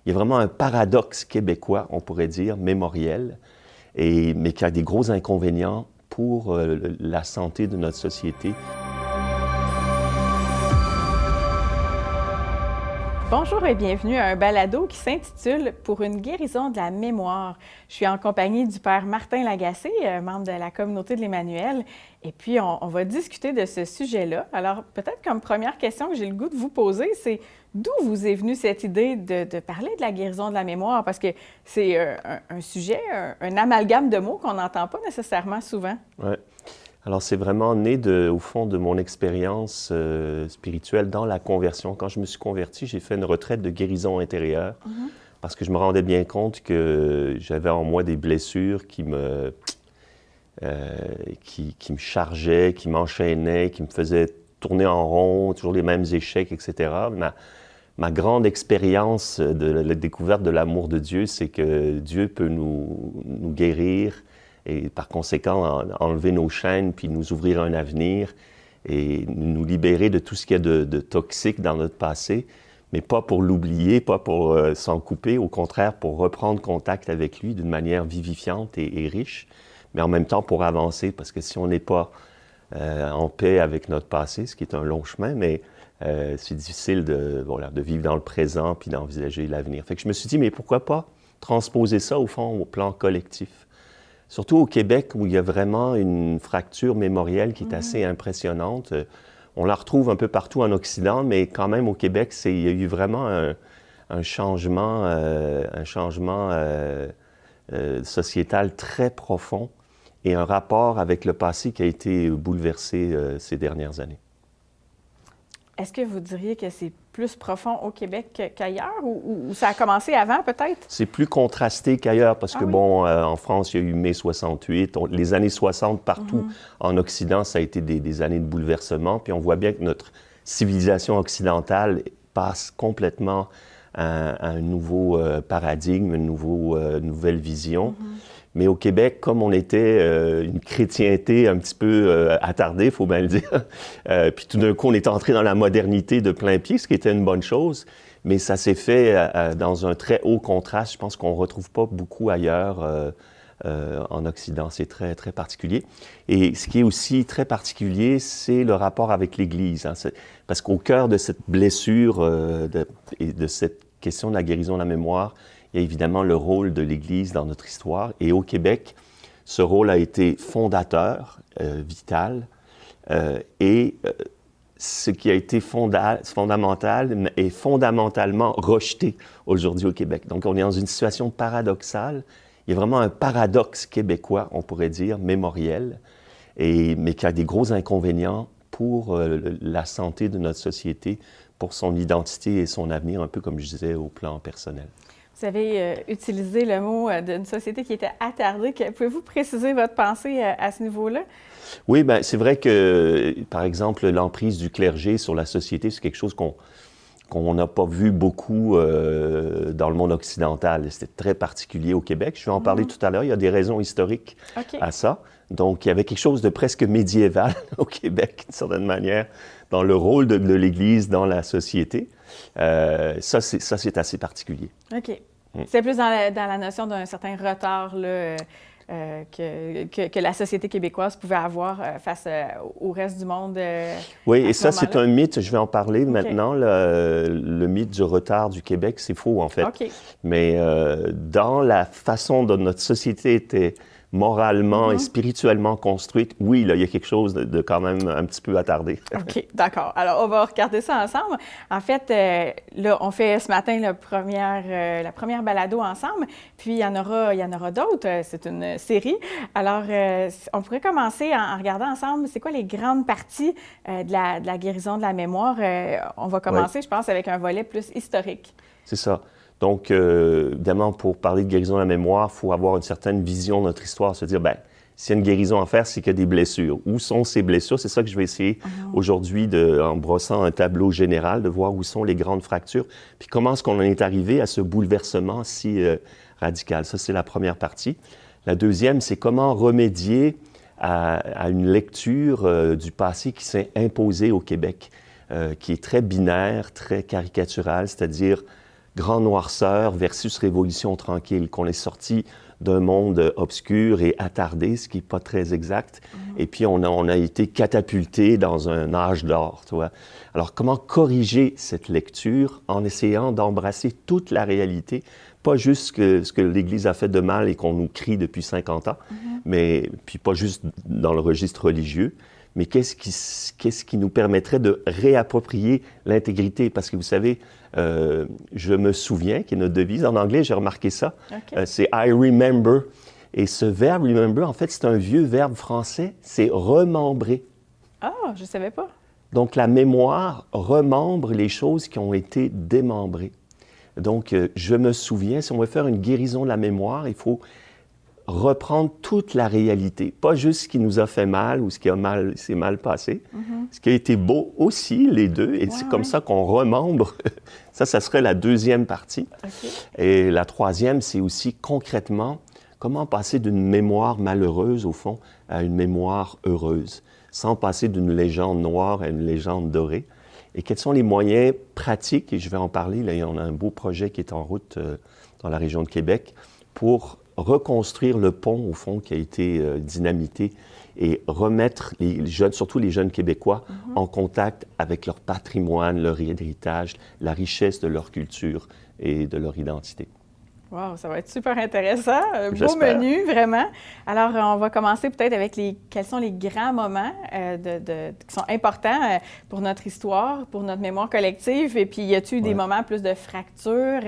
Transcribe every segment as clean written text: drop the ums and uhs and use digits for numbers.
Il y a vraiment un paradoxe québécois, on pourrait dire, mémoriel, mais qui a des gros inconvénients pour la santé de notre société. Bonjour et bienvenue à un balado qui s'intitule « Pour une guérison de la mémoire ». Je suis en compagnie du père Martin Lagacé, membre de la communauté de l'Emmanuel, et puis on va discuter de ce sujet-là. Alors peut-être comme première question que j'ai le goût de vous poser, c'est d'où vous est venue cette idée de parler de la guérison de la mémoire? Parce que c'est un sujet, un amalgame de mots qu'on n'entend pas nécessairement souvent. Ouais. Alors, c'est vraiment né, au fond, de mon expérience spirituelle dans la conversion. Quand je me suis converti, j'ai fait une retraite de guérison intérieure parce que je me rendais bien compte que j'avais en moi des blessures qui me chargeaient, qui m'enchaînaient, qui me faisaient tourner en rond, toujours les mêmes échecs, etc. Ma grande expérience de la découverte de l'amour de Dieu, c'est que Dieu peut nous guérir et par conséquent enlever nos chaînes puis nous ouvrir un avenir et nous libérer de tout ce qu'il y a de toxique dans notre passé, mais pas pour l'oublier, pas pour s'en couper, au contraire pour reprendre contact avec lui d'une manière vivifiante et riche, mais en même temps pour avancer, parce que si on n'est pas en paix avec notre passé, ce qui est un long chemin, mais c'est difficile de vivre dans le présent puis d'envisager l'avenir. Fait que je me suis dit, mais pourquoi pas transposer ça au fond au plan collectif? Surtout au Québec, où il y a vraiment une fracture mémorielle qui est assez impressionnante. On la retrouve un peu partout en Occident, mais quand même au Québec, il y a eu vraiment un changement sociétal très profond et un rapport avec le passé qui a été bouleversé ces dernières années. Est-ce que vous diriez que c'est plus profond au Québec qu'ailleurs ou ça a commencé avant peut-être? C'est plus contrasté qu'ailleurs parce que, en France, il y a eu mai 68. Les années 60, partout en Occident, ça a été des années de bouleversement. Puis on voit bien que notre civilisation occidentale passe complètement à un nouveau paradigme, une nouvelle vision. Mais au Québec, comme on était une chrétienté un petit peu attardée, il faut bien le dire, puis tout d'un coup, on est entré dans la modernité de plein pied, ce qui était une bonne chose, mais ça s'est fait dans un très haut contraste. Je pense qu'on ne retrouve pas beaucoup ailleurs en Occident. C'est très, très particulier. Et ce qui est aussi très particulier, c'est le rapport avec l'Église. Parce qu'au cœur de cette blessure et de cette question de la guérison de la mémoire, il y a évidemment le rôle de l'Église dans notre histoire. Et au Québec, ce rôle a été fondateur, vital. Ce qui a été fondamental est fondamentalement rejeté aujourd'hui au Québec. Donc, on est dans une situation paradoxale. Il y a vraiment un paradoxe québécois, on pourrait dire, mémoriel, mais qui a des gros inconvénients pour la santé de notre société, pour son identité et son avenir, un peu comme je disais au plan personnel. Vous avez utilisé le mot d'une société qui était attardée. Pouvez-vous préciser votre pensée à ce niveau-là? Oui, bien, c'est vrai que, par exemple, l'emprise du clergé sur la société, c'est quelque chose qu'on n'a pas vu beaucoup dans le monde occidental. C'était très particulier au Québec. Je vais en parler tout à l'heure. Il y a des raisons historiques à ça. Donc, il y avait quelque chose de presque médiéval au Québec, d'une certaine manière, dans le rôle de l'Église dans la société. Ça, c'est assez particulier. OK. C'est plus dans la notion d'un certain retard là, que la société québécoise pouvait avoir face au reste du monde. Oui, et ça, c'est un mythe. Je vais en parler maintenant. Le mythe du retard du Québec, c'est faux, en fait. Mais dans la façon dont notre société était moralement et spirituellement construite, oui, là, il y a quelque chose de quand même un petit peu attardé. OK, d'accord. Alors, on va regarder ça ensemble. En fait, là, on fait ce matin la première balado ensemble, puis il y en aura d'autres. C'est une série. Alors, on pourrait commencer en regardant ensemble, c'est quoi les grandes parties de la guérison de la mémoire? On va commencer, je pense, avec un volet plus historique. C'est ça. Donc, évidemment, pour parler de guérison de la mémoire, il faut avoir une certaine vision de notre histoire, se dire, bien, s'il y a une guérison à faire, c'est qu'il y a des blessures. Où sont ces blessures? C'est ça que je vais essayer aujourd'hui, en brossant un tableau général, de voir où sont les grandes fractures, puis comment est-ce qu'on en est arrivé à ce bouleversement si radical. Ça, c'est la première partie. La deuxième, c'est comment remédier à une lecture du passé qui s'est imposée au Québec, qui est très binaire, très caricaturale, c'est-à-dire Grand Noirceur versus Révolution tranquille, qu'on est sorti d'un monde obscur et attardé, ce qui n'est pas très exact. Et puis, on a été catapulté dans un âge d'or, tu vois. Alors, comment corriger cette lecture en essayant d'embrasser toute la réalité, pas juste ce que l'Église a fait de mal et qu'on nous crie depuis 50 ans, mais puis pas juste dans le registre religieux, mais qu'est-ce qui nous permettrait de réapproprier l'intégrité? Parce que vous savez, je me souviens, qui est notre devise en anglais, j'ai remarqué ça, c'est « I remember ». Et ce verbe « remember », en fait, c'est un vieux verbe français, c'est « remembrer ». Ah, je ne savais pas. Donc, la mémoire remembre les choses qui ont été démembrées. Donc, je me souviens, si on veut faire une guérison de la mémoire, il faut reprendre toute la réalité, pas juste ce qui nous a fait mal ou ce qui s'est mal passé, ce qui a été beau aussi, les deux, et c'est comme ça qu'on remembre. Ça serait la deuxième partie. Et la troisième, c'est aussi concrètement comment passer d'une mémoire malheureuse, au fond, à une mémoire heureuse, sans passer d'une légende noire à une légende dorée. Et quels sont les moyens pratiques, et je vais en parler, là, on a un beau projet qui est en route dans la région de Québec, pour reconstruire le pont, au fond, qui a été dynamité et remettre les jeunes, surtout les jeunes Québécois, en contact avec leur patrimoine, leur héritage, la richesse de leur culture et de leur identité. Wow, ça va être super intéressant. Beau menu, vraiment. Alors, on va commencer peut-être avec quels sont les grands moments qui sont importants pour notre histoire, pour notre mémoire collective. Et puis, y a-t-il des moments plus de fracture?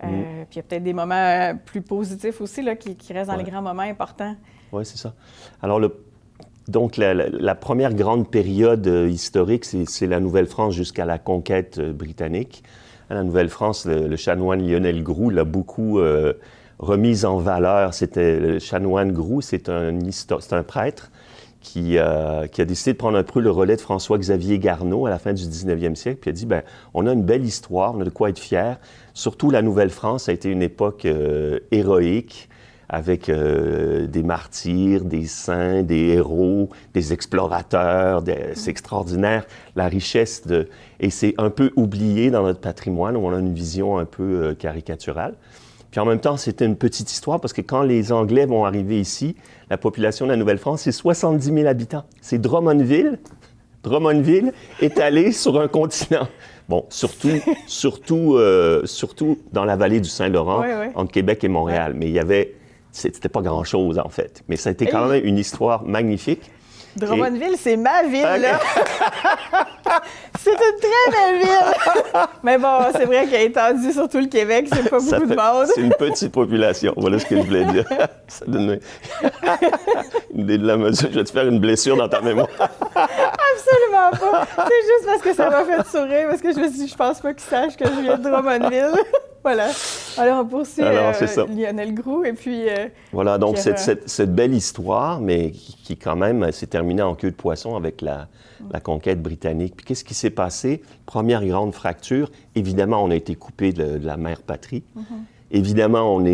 Puis, il y a peut-être des moments plus positifs aussi là, qui restent dans les grands moments importants. Oui, c'est ça. Alors, donc, la première grande période historique, c'est la Nouvelle-France jusqu'à la conquête britannique. La Nouvelle-France, le chanoine Lionel Groulx l'a beaucoup remise en valeur. Le chanoine Groulx, c'est un prêtre qui a décidé de prendre un peu le relais de François-Xavier Garneau à la fin du 19e siècle, puis il a dit, on a une belle histoire, on a de quoi être fiers. Surtout la Nouvelle-France a été une époque héroïque, avec des martyrs, des saints, des héros, des explorateurs. C'est extraordinaire, la richesse Et c'est un peu oublié dans notre patrimoine, où on a une vision un peu caricaturale. Puis en même temps, c'était une petite histoire, parce que quand les Anglais vont arriver ici, la population de la Nouvelle-France, c'est 70 000 habitants. C'est Drummondville. Drummondville est allé sur un continent. Bon, surtout dans la vallée du Saint-Laurent, entre Québec et Montréal. Mais c'était pas grand-chose, en fait. Mais ça a été quand même une histoire magnifique. Drummondville, c'est ma ville, là! C'est une très belle ville! Mais bon, c'est vrai qu'elle est étendue sur tout le Québec, c'est pas beaucoup de monde. C'est une petite population, voilà ce que je voulais dire. Ça donne une idée de la mesure. Je vais te faire une blessure dans ta mémoire. Absolument pas! C'est juste parce que ça m'a fait sourire, parce que je me suis dit, je pense pas qu'ils sachent que je viens de Drummondville. Voilà. Alors, on poursuit Lionel Groulx, et puis... voilà, donc cette belle histoire, mais qui quand même s'est terminée en queue de poisson avec la conquête britannique. Puis qu'est-ce qui s'est passé? Première grande fracture, évidemment, on a été coupé de la mère patrie. Évidemment, on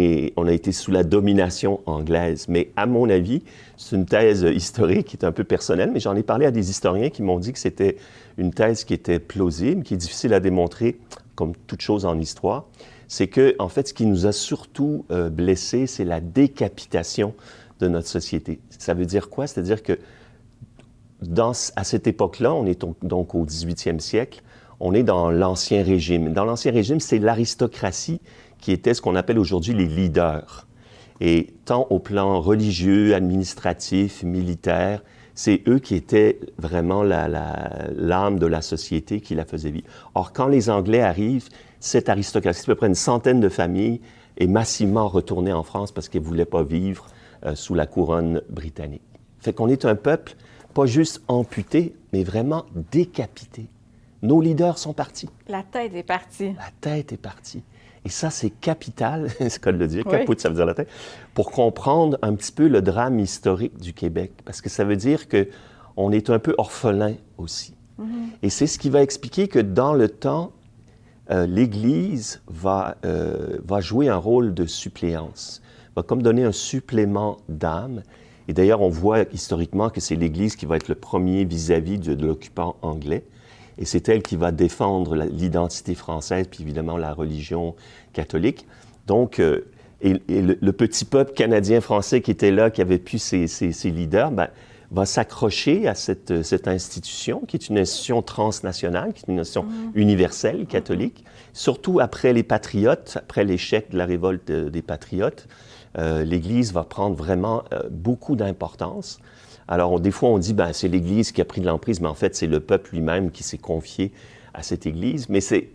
a été sous la domination anglaise. Mais à mon avis, c'est une thèse historique qui est un peu personnelle, mais j'en ai parlé à des historiens qui m'ont dit que c'était une thèse qui était plausible, qui est difficile à démontrer, comme toute chose en histoire. C'est que, en fait, ce qui nous a surtout blessés, c'est la décapitation de notre société. Ça veut dire quoi? C'est-à-dire que à cette époque-là, on est donc au 18e siècle, on est dans l'Ancien Régime. Dans l'Ancien Régime, c'est l'aristocratie qui était ce qu'on appelle aujourd'hui les leaders. Et tant au plan religieux, administratif, militaire, c'est eux qui étaient vraiment l'âme de la société qui la faisait vivre. Or, quand les Anglais arrivent, cette aristocratie, à peu près une centaine de familles, est massivement retournée en France parce qu'elle ne voulait pas vivre sous la couronne britannique. Fait qu'on est un peuple pas juste amputé, mais vraiment décapité. Nos leaders sont partis. La tête est partie. La tête est partie. Et ça, c'est capital, c'est le cas de le dire, caput, ça veut dire la tête, pour comprendre un petit peu le drame historique du Québec. Parce que ça veut dire qu'on est un peu orphelin aussi. Et c'est ce qui va expliquer que dans le temps, l'Église va jouer un rôle de suppléance, va comme donner un supplément d'âme. Et d'ailleurs, on voit historiquement que c'est l'Église qui va être le premier vis-à-vis de l'occupant anglais. et c'est elle qui va défendre l'identité française, puis évidemment la religion catholique. Donc, et le petit peuple canadien-français qui était là, qui avait pu ses leaders, ben, va s'accrocher à cette institution, qui est une institution transnationale, qui est une institution universelle, catholique, surtout après les Patriotes, après l'échec de la révolte des Patriotes. L'Église va prendre vraiment beaucoup d'importance. Alors, des fois, on dit, ben, c'est l'Église qui a pris de l'emprise, mais en fait, c'est le peuple lui-même qui s'est confié à cette Église. Mais c'est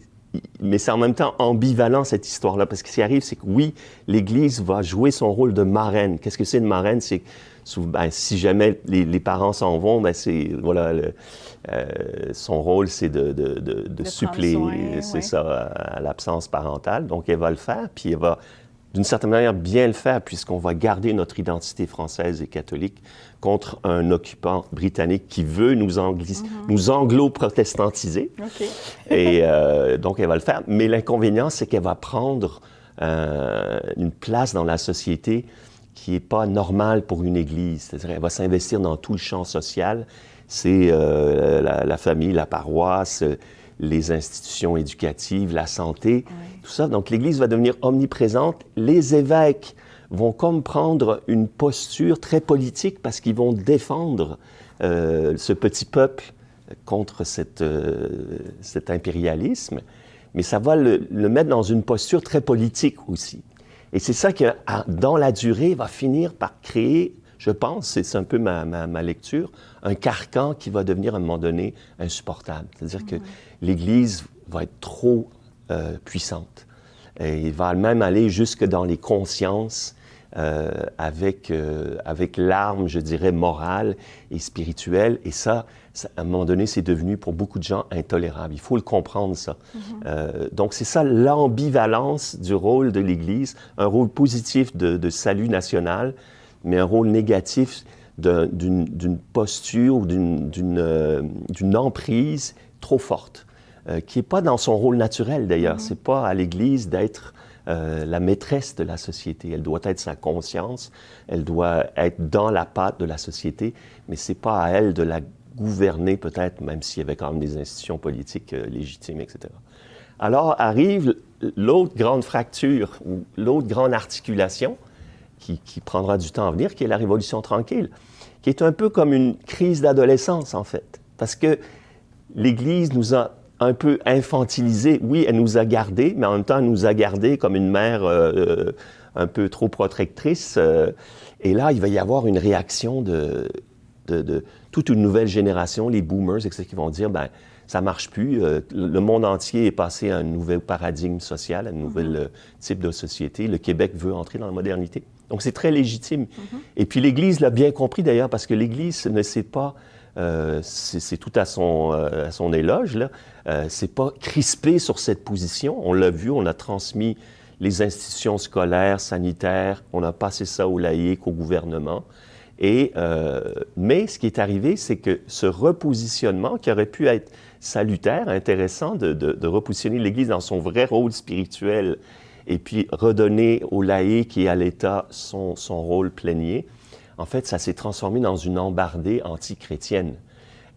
en même temps ambivalent, cette histoire-là, parce que ce qui arrive, c'est que oui, l'Église va jouer son rôle de marraine. Qu'est-ce que c'est une marraine? C'est ben, si jamais les parents s'en vont, ben c'est, voilà, son rôle, c'est de suppléer, c'est ça, à l'absence parentale. Donc, elle va le faire, puis elle va, d'une certaine manière, bien le faire, puisqu'on va garder notre identité française et catholique contre un occupant britannique qui veut nous anglo-protestantiser. Okay. Et donc, elle va le faire. Mais l'inconvénient, c'est qu'elle va prendre une place dans la société qui n'est pas normale pour une Église. C'est-à-dire, elle va s'investir dans tout le champ social. C'est la famille, la paroisse, les institutions éducatives, la santé, tout ça. Donc, l'Église va devenir omniprésente. Les évêques vont comme prendre une posture très politique parce qu'ils vont défendre ce petit peuple contre cet impérialisme, mais ça va le mettre dans une posture très politique aussi. Et c'est ça que, dans la durée, va finir par créer, je pense, c'est un peu ma lecture, un carcan qui va devenir à un moment donné insupportable. C'est-à-dire que l'Église va être trop puissante. Et il va même aller jusque dans les consciences avec l'arme, je dirais, morale et spirituelle. Et ça, à un moment donné, c'est devenu pour beaucoup de gens intolérable. Il faut le comprendre, ça. Donc, c'est ça l'ambivalence du rôle de l'Église, un rôle positif de salut national, mais un rôle négatif d'une posture ou d'une emprise trop forte, qui n'est pas dans son rôle naturel, d'ailleurs. C'est pas à l'Église d'être la maîtresse de la société. Elle doit être sa conscience, elle doit être dans la patte de la société, mais c'est pas à elle de la gouverner, peut-être, même s'il y avait quand même des institutions politiques légitimes, etc. Alors arrive l'autre grande fracture, ou l'autre grande articulation, qui prendra du temps à venir, qui est la Révolution tranquille, qui est un peu comme une crise d'adolescence, en fait. Parce que l'Église nous a un peu infantilisés. Oui, elle nous a gardés, mais en même temps, elle nous a gardés comme une mère un peu trop protectrice. Et là, il va y avoir une réaction de toute une nouvelle génération, les boomers, etc., qui vont dire, ben ça marche plus. Le monde entier est passé à un nouvel paradigme social, à un nouvel type de société. Le Québec veut entrer dans la modernité. Donc, c'est très légitime. Et puis, l'Église l'a bien compris, d'ailleurs, parce que l'Église ne sait pas... c'est tout à son éloge, là. C'est pas crispé sur cette position. On l'a vu, on a transmis les institutions scolaires, sanitaires, on a passé ça aux laïcs, au gouvernement. Mais ce qui est arrivé, c'est que ce repositionnement, qui aurait pu être salutaire, intéressant, de repositionner l'Église dans son vrai rôle spirituel et puis redonner aux laïcs et à l'État son rôle plénier, en fait, ça s'est transformé dans une embardée anti-chrétienne.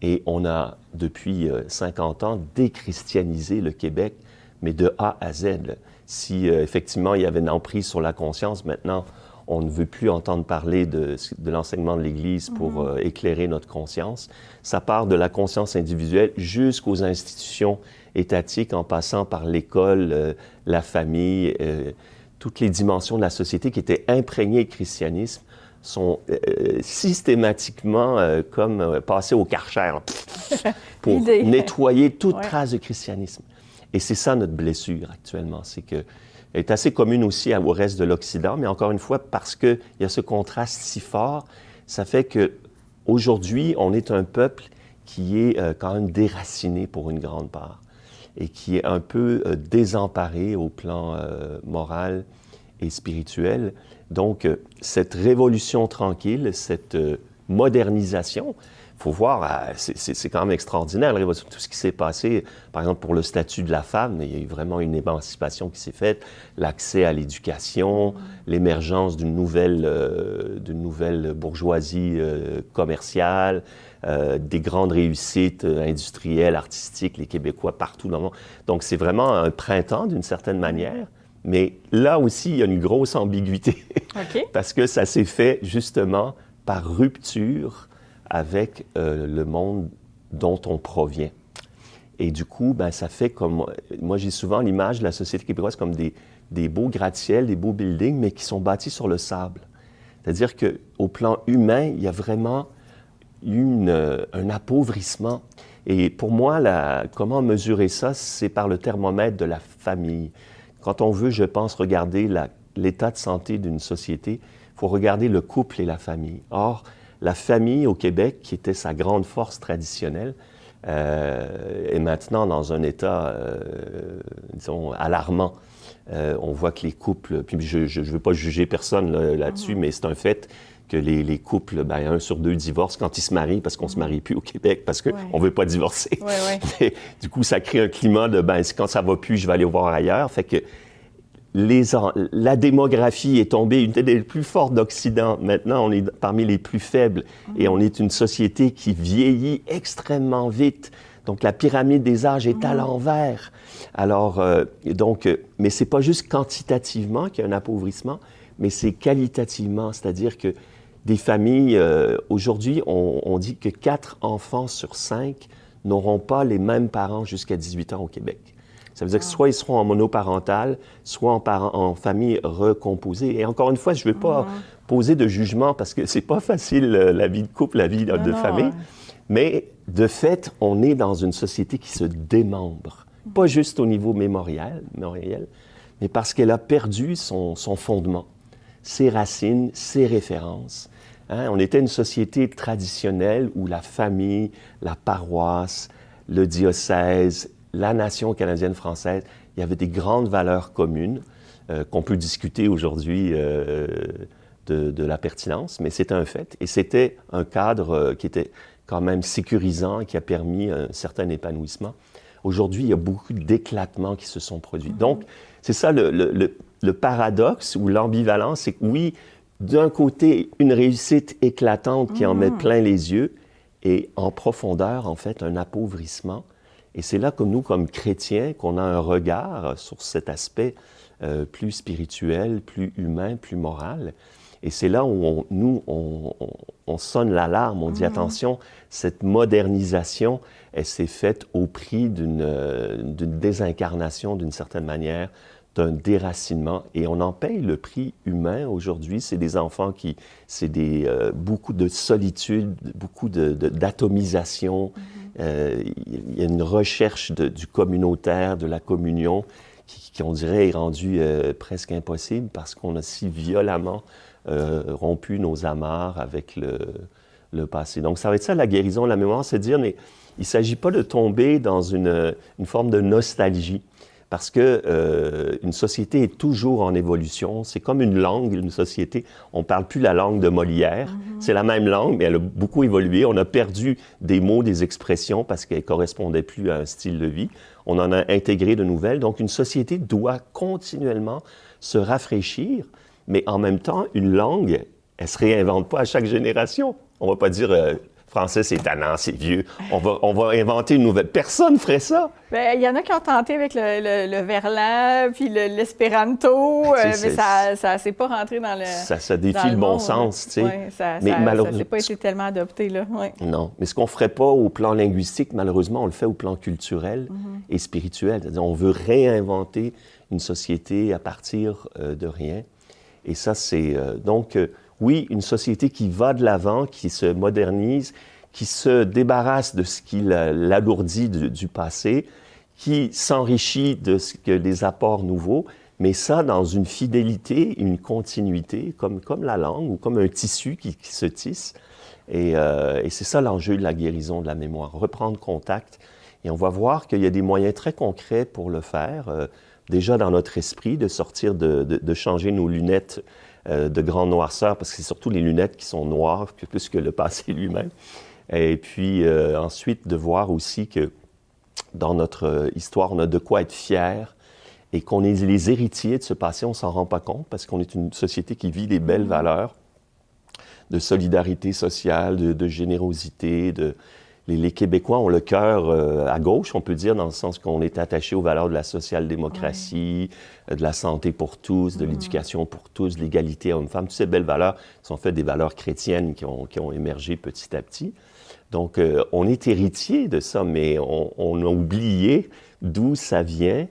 Et on a, depuis 50 ans, déchristianisé le Québec, mais de A à Z. Si effectivement il y avait une emprise sur la conscience, maintenant, on ne veut plus entendre parler de l'enseignement de l'Église pour éclairer notre conscience. Ça part de la conscience individuelle jusqu'aux institutions étatiques, en passant par l'école, la famille, toutes les dimensions de la société qui étaient imprégnées de christianisme sont systématiquement comme passées au Karcher pour nettoyer toute trace de christianisme. Et c'est ça notre blessure actuellement, c'est que elle est assez commune aussi au reste de l'Occident, mais encore une fois, parce qu'il y a ce contraste si fort, ça fait qu'aujourd'hui, on est un peuple qui est quand même déraciné pour une grande part et qui est un peu désemparé au plan moral et spirituel. Donc, cette révolution tranquille, cette modernisation, faut voir, c'est quand même extraordinaire, là, tout ce qui s'est passé, par exemple, pour le statut de la femme, il y a eu vraiment une émancipation qui s'est faite, l'accès à l'éducation, l'émergence d'une nouvelle bourgeoisie commerciale, des grandes réussites industrielles, artistiques, les Québécois partout dans le monde. Donc, c'est vraiment un printemps, d'une certaine manière, mais là aussi, il y a une grosse ambiguïté, parce que ça s'est fait justement par rupture avec le monde dont on provient. Et du coup, ben, ça fait comme... Moi, j'ai souvent l'image de la société québécoise comme des beaux gratte-ciels, des beaux buildings, mais qui sont bâtis sur le sable. C'est-à-dire qu'au plan humain, il y a vraiment eu un appauvrissement. Et pour moi, comment mesurer ça, c'est par le thermomètre de la famille. Quand on veut, je pense, regarder l'état de santé d'une société, il faut regarder le couple et la famille. Or, la famille au Québec, qui était sa grande force traditionnelle, est maintenant dans un état, disons, alarmant. On voit que les couples, puis je ne veux pas juger personne là-dessus, mais c'est un fait que les couples, ben, 1 sur 2 divorcent quand ils se marient, parce qu'on ne se marie plus au Québec, parce qu'on ne veut pas divorcer. Mais, du coup, ça crée un climat de, ben, quand ça ne va plus, je vais aller voir ailleurs. Fait que la démographie est tombée, une des plus fortes d'Occident. Maintenant, on est parmi les plus faibles et on est une société qui vieillit extrêmement vite. Donc, la pyramide des âges est à l'envers. Alors, mais c'est pas juste quantitativement qu'il y a un appauvrissement, mais c'est qualitativement, c'est-à-dire que des familles, aujourd'hui, on dit que 4 enfants sur 5 n'auront pas les mêmes parents jusqu'à 18 ans au Québec. Ça veut dire que soit ils seront en monoparental, soit en famille recomposée. Et encore une fois, je ne veux pas poser de jugement parce que c'est pas facile, la vie de couple, la vie de famille. Mais de fait, on est dans une société qui se démembre. Pas juste au niveau mémoriel, mais parce qu'elle a perdu son fondement, ses racines, ses références. Hein? On était une société traditionnelle où la famille, la paroisse, le diocèse, la nation canadienne-française, il y avait des grandes valeurs communes qu'on peut discuter aujourd'hui de la pertinence, mais c'était un fait. Et c'était un cadre qui était quand même sécurisant, qui a permis un certain épanouissement. Aujourd'hui, il y a beaucoup d'éclatements qui se sont produits. Donc, c'est ça le paradoxe ou l'ambivalence, c'est que oui, d'un côté, une réussite éclatante qui en met plein les yeux, et en profondeur, en fait, un appauvrissement. Et c'est là que nous, comme chrétiens, qu'on a un regard sur cet aspect plus spirituel, plus humain, plus moral. Et c'est là où on sonne l'alarme, on dit attention, cette modernisation, elle s'est faite au prix d'une désincarnation d'une certaine manière, d'un déracinement. Et on en paye le prix humain aujourd'hui. C'est des enfants beaucoup de solitude, beaucoup d'atomisation. Il y a une recherche du communautaire, de la communion, qui on dirait, est rendue presque impossible parce qu'on a si violemment rompu nos amarres avec le passé. Donc, ça va être ça, la guérison de la mémoire, c'est de dire, mais il ne s'agit pas de tomber dans une forme de nostalgie. Parce que une société est toujours en évolution. C'est comme une langue, une société. On ne parle plus la langue de Molière. C'est la même langue, mais elle a beaucoup évolué. On a perdu des mots, des expressions parce qu'elles ne correspondaient plus à un style de vie. On en a intégré de nouvelles. Donc, une société doit continuellement se rafraîchir, mais en même temps, une langue, elle ne se réinvente pas à chaque génération. On ne va pas dire... français, c'est tannant, c'est vieux. On va inventer une nouvelle. Personne ne ferait ça. Bien, il y en a qui ont tenté avec le verlan, puis l'espéranto, mais ça ne s'est pas rentré dans le Ça défie le bon sens, tu sais. Oui, ça n'a pas été tellement adopté, là. Ouais. Non, mais ce qu'on ne ferait pas au plan linguistique, malheureusement, on le fait au plan culturel et spirituel. C'est-à-dire, on veut réinventer une société à partir de rien. Et ça, c'est... oui, une société qui va de l'avant, qui se modernise, qui se débarrasse de ce qui l'alourdit du passé, qui s'enrichit de ce que les apports nouveaux, mais ça dans une fidélité, une continuité, comme la langue ou comme un tissu qui se tisse. Et c'est ça l'enjeu de la guérison de la mémoire, reprendre contact. Et on va voir qu'il y a des moyens très concrets pour le faire, déjà dans notre esprit, de sortir, de changer nos lunettes de grande noirceur, parce que c'est surtout les lunettes qui sont noires, plus que le passé lui-même. Et puis ensuite, de voir aussi que dans notre histoire, on a de quoi être fiers et qu'on est les héritiers de ce passé, on ne s'en rend pas compte parce qu'on est une société qui vit des belles valeurs de solidarité sociale, de générosité. Les Québécois ont le cœur à gauche, on peut dire, dans le sens qu'on est attaché aux valeurs de la social-démocratie, de la santé pour tous, de l'éducation pour tous, de l'égalité homme-femme. Toutes ces belles valeurs sont faites des valeurs chrétiennes qui ont émergé petit à petit. Donc, on est héritier de ça, mais on a oublié d'où ça vient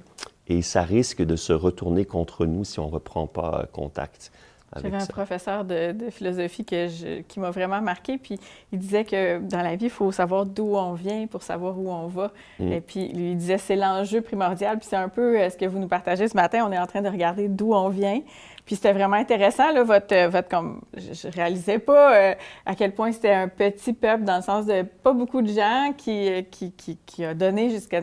et ça risque de se retourner contre nous si on ne reprend pas contact. J'avais un professeur de philosophie qui m'a vraiment marqué, puis il disait que dans la vie, il faut savoir d'où on vient pour savoir où on va. Et puis, lui, il disait c'est l'enjeu primordial, puis c'est un peu ce que vous nous partagez ce matin. On est en train de regarder d'où on vient. Puis c'était vraiment intéressant, là, comme je réalisais pas à quel point c'était un petit peuple, dans le sens de pas beaucoup de gens qui a donné jusqu'à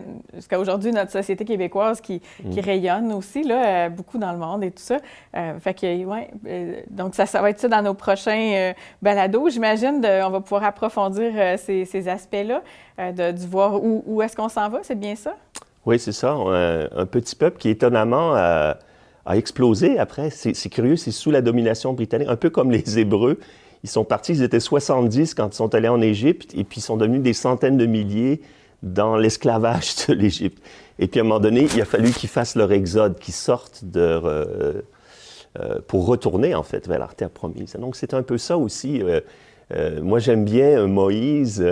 aujourd'hui notre société québécoise qui rayonne aussi, là, beaucoup dans le monde et tout ça. Fait que, ouais, donc ça va être ça dans nos prochains balados. J'imagine on va pouvoir approfondir ces aspects-là, de voir où est-ce qu'on s'en va, c'est bien ça? Oui, c'est ça. Un petit peuple qui, étonnamment, a explosé après. C'est curieux, c'est sous la domination britannique, un peu comme les Hébreux. Ils sont partis, ils étaient 70 quand ils sont allés en Égypte, et puis ils sont devenus des centaines de milliers dans l'esclavage de l'Égypte. Et puis à un moment donné, il a fallu qu'ils fassent leur exode, qu'ils sortent pour retourner, en fait, vers la terre promise. Donc c'est un peu ça aussi. Moi, j'aime bien Moïse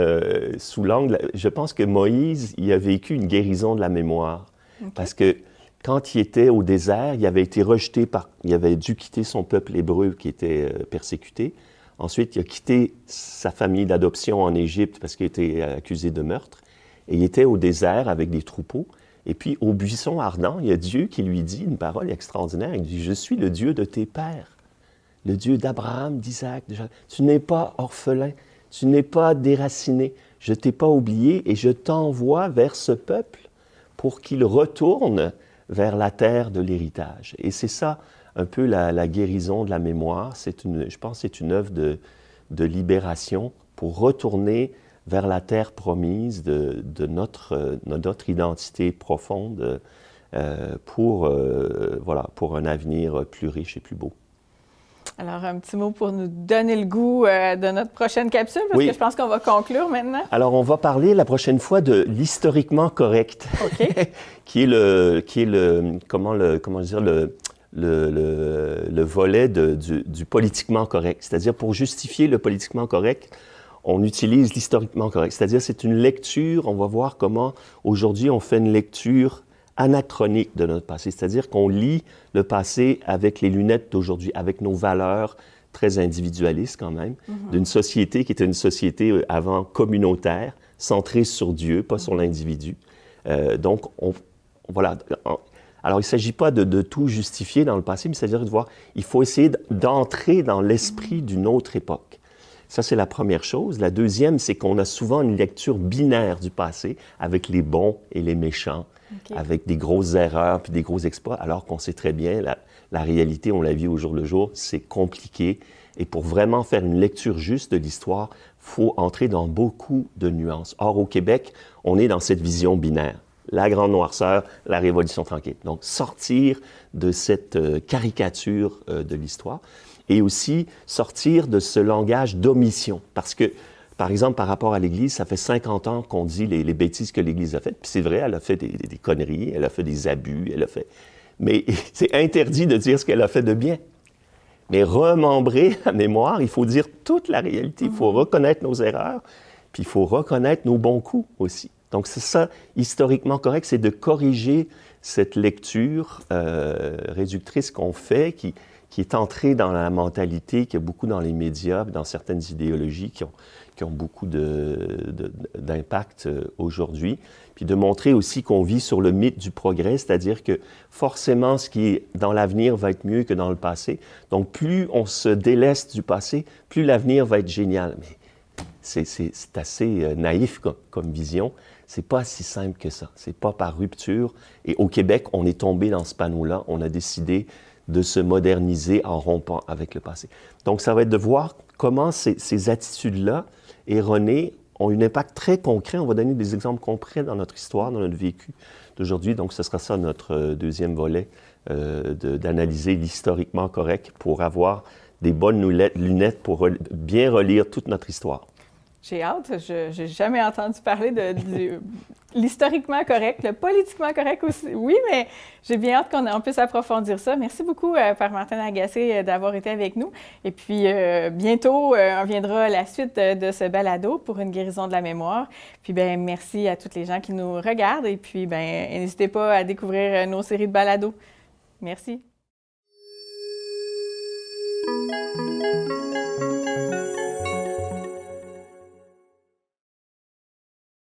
sous l'angle... Je pense que Moïse, il a vécu une guérison de la mémoire. Okay. Parce que quand il était au désert, il avait été rejeté il avait dû quitter son peuple hébreu qui était persécuté. Ensuite, il a quitté sa famille d'adoption en Égypte parce qu'il était accusé de meurtre. Et il était au désert avec des troupeaux. Et puis, au buisson ardent, il y a Dieu qui lui dit une parole extraordinaire. Il dit « Je suis le Dieu de tes pères, le Dieu d'Abraham, d'Isaac, de Jacob. Tu n'es pas orphelin, tu n'es pas déraciné. Je ne t'ai pas oublié et je t'envoie vers ce peuple pour qu'il retourne vers la terre de l'héritage. » Et c'est ça, un peu la guérison de la mémoire. Je pense que c'est une œuvre de libération pour retourner vers la terre promise de notre identité profonde pour un avenir plus riche et plus beau. Alors, un petit mot pour nous donner le goût de notre prochaine capsule, parce que je pense qu'on va conclure maintenant. Alors, on va parler la prochaine fois de l'historiquement correct, qui est le volet du politiquement correct. C'est-à-dire, pour justifier le politiquement correct, on utilise l'historiquement correct. C'est-à-dire, c'est une lecture, on va voir comment, aujourd'hui, on fait une lecture anachronique de notre passé, c'est-à-dire qu'on lit le passé avec les lunettes d'aujourd'hui, avec nos valeurs très individualistes quand même, d'une société qui était une société avant communautaire, centrée sur Dieu, pas sur l'individu. Donc, voilà. Alors, il ne s'agit pas de tout justifier dans le passé, mais c'est-à-dire de voir, il faut essayer d'entrer dans l'esprit d'une autre époque. Ça, c'est la première chose. La deuxième, c'est qu'on a souvent une lecture binaire du passé avec les bons et les méchants, avec des grosses erreurs puis des gros exploits, alors qu'on sait très bien, la réalité, on la vit au jour le jour, c'est compliqué. Et pour vraiment faire une lecture juste de l'histoire, il faut entrer dans beaucoup de nuances. Or, au Québec, on est dans cette vision binaire. La grande noirceur, la Révolution tranquille. Donc, sortir de cette caricature de l'histoire et aussi sortir de ce langage d'omission. Parce que, par exemple, par rapport à l'Église, ça fait 50 ans qu'on dit les bêtises que l'Église a faites. Puis c'est vrai, elle a fait des conneries, elle a fait des abus, mais c'est interdit de dire ce qu'elle a fait de bien. Mais remembrer la mémoire, il faut dire toute la réalité. Il faut reconnaître nos erreurs, puis il faut reconnaître nos bons coups aussi. Donc c'est ça, historiquement correct, c'est de corriger cette lecture réductrice qu'on fait, qui est entrée dans la mentalité, qui est beaucoup dans les médias, dans certaines idéologies qui ont beaucoup d'impact aujourd'hui. Puis de montrer aussi qu'on vit sur le mythe du progrès, c'est-à-dire que forcément, ce qui est dans l'avenir va être mieux que dans le passé. Donc, plus on se déleste du passé, plus l'avenir va être génial. Mais c'est assez naïf comme vision. C'est pas si simple que ça. C'est pas par rupture. Et au Québec, on est tombé dans ce panneau-là. On a décidé de se moderniser en rompant avec le passé. Donc, ça va être de voir comment ces attitudes-là erronées ont un impact très concret. On va donner des exemples concrets dans notre histoire, dans notre vécu d'aujourd'hui. Donc, ce sera ça notre deuxième volet, d'analyser l'historiquement correct pour avoir des bonnes lunettes pour bien relire toute notre histoire. J'ai hâte. Je n'ai jamais entendu parler de l'historiquement correct, le politiquement correct aussi. Oui, mais j'ai bien hâte qu'on puisse approfondir ça. Merci beaucoup, Père Martin Lagacé, d'avoir été avec nous. Et puis, bientôt, on viendra la suite de ce balado pour une guérison de la mémoire. Puis, ben merci à toutes les gens qui nous regardent. Et puis, ben n'hésitez pas à découvrir nos séries de balados. Merci.